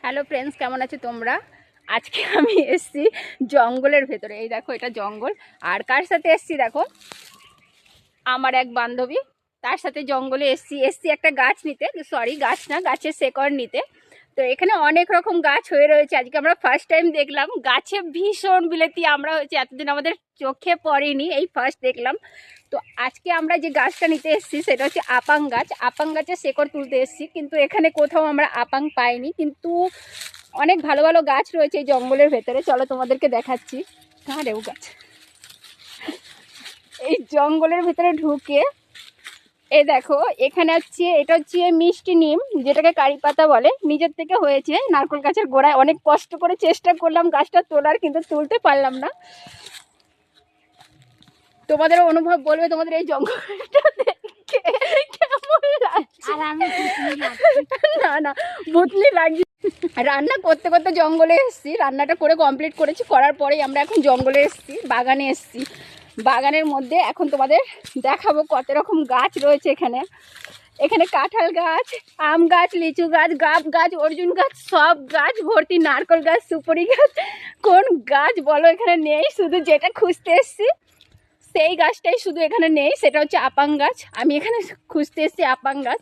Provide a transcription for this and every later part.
Hello friends, কেমন আছো তোমরা? আজকে আমি এসছি জঙ্গলের ভেতরে। এই দেখো, এটা জঙ্গল। আর কার সাথে এসছি দেখো, আমার এক বান্ধবী, তার সাথে জঙ্গলে এসছি একটা গাছ নিতে। সরি, গাছ না, গাছের শেকড় নিতে। তো এখানে অনেক রকম গাছ হয়ে রয়েছে। আজকে আমরা ফার্স্ট টাইম দেখলাম গাছে ভীষণ বিলেতি আমরা হয়েছে, এতদিন আমাদের চোখে পড়েনি, এই ফার্স্ট দেখলাম। তো আজকে আমরা যে গাছটা নিতে এসেছি সেটা হচ্ছে আপাং গাছ। আপাং গাছের শেকড় তুলতে এসেছি, কিন্তু এখানে কোথাও আমরা আপাং পাইনি। কিন্তু অনেক ভালো ভালো গাছ রয়েছে এই জঙ্গলের ভেতরে। চলো তোমাদেরকে দেখাচ্ছি। কারেও গাছ এই জঙ্গলের ভেতরে ঢুকে এই দেখো, এখানে হচ্ছে, এটা হচ্ছে মিষ্টি নিম, যেটাকে কারি পাতা বলে। নিজের থেকে হয়েছে নারকেল গাছের গোড়ায়। অনেক কষ্ট করে চেষ্টা করলাম গাছটা তোলার, কিন্তু তুলতে পারলাম না। তোমাদের অনুভব বলবে তোমাদের এই জঙ্গলটা দেখে কেমন লাগছে। না না, ভূতনি লাগছে। রান্না করতে করতে জঙ্গলে এসেছি, রান্নাটা করে কমপ্লিট করেছি। করার পরেই আমরা এখন জঙ্গলে এসেছি, বাগানে এসেছি। বাগানের মধ্যে এখন তোমাদের দেখাবো কত রকম গাছ রয়েছে এখানে। এখানে কাঁঠাল গাছ, আম গাছ, লিচু গাছ, গাব গাছ, অর্জুন গাছ, সব গাছ ভর্তি। নারকেল গাছ, সুপারি গাছ, কোন গাছ বলো এখানে নেই। শুধু যেটা খুঁজতে এসেছি সেই গাছটাই শুধু এখানে নেই, সেটা হচ্ছে আপাং গাছ। আমি এখানে খুঁজতে এসেছি আপাং গাছ।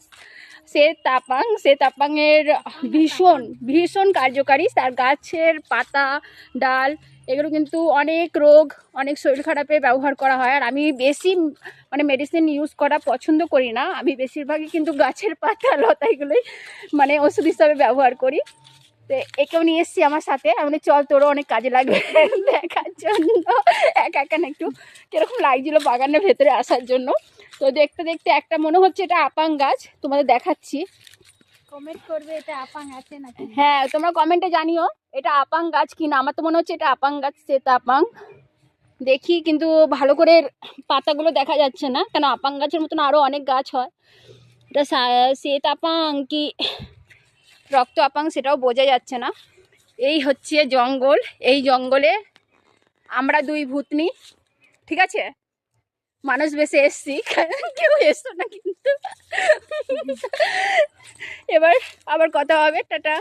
সে তাপাংয়ের ভীষণ ভীষণ কার্যকারী। তার গাছের পাতা, ডাল, এগুলো কিন্তু অনেক রোগ, অনেক শরীর খারাপে ব্যবহার করা হয়। আর আমি বেশি মেডিসিন ইউজ করা পছন্দ করি না। আমি বেশিরভাগই কিন্তু গাছের পাতা লতা এগুলোই ওষুধ হিসাবে ব্যবহার করি। তো একেও নিয়ে এসেছি আমার সাথে। আমি চল, তোরও অনেক কাজে লাগবে দেখার জন্য। একা একা না একটু কিরকম লাগছিল বাগানের ভেতরে আসার জন্য। তো দেখতে দেখতে একটা মনে হচ্ছে এটা আপাং গাছ, তোমাদের দেখাচ্ছি। কমেন্ট করবে এটা আপাং আছে নাকি। হ্যাঁ, তোমরা কমেন্টে জানিও এটা আপাং গাছ কিনা। আমার তো মনে হচ্ছে এটা আপাং গাছ। আপাং দেখি, কিন্তু ভালো করে পাতাগুলো দেখা যাচ্ছে না, কেন আপাং গাছের মতন আরও অনেক গাছ হয়। এটা আপাং কি রক্ত আপাং সেটাও বোঝা যাচ্ছে না। এই হচ্ছে জঙ্গল। এই জঙ্গলে আমরা দুই ভূতনি, ঠিক আছে, মানুষ বেশি এসছি, কেউ এসছো না কিন্তু। এবার আবার কথা হবে, টাটা।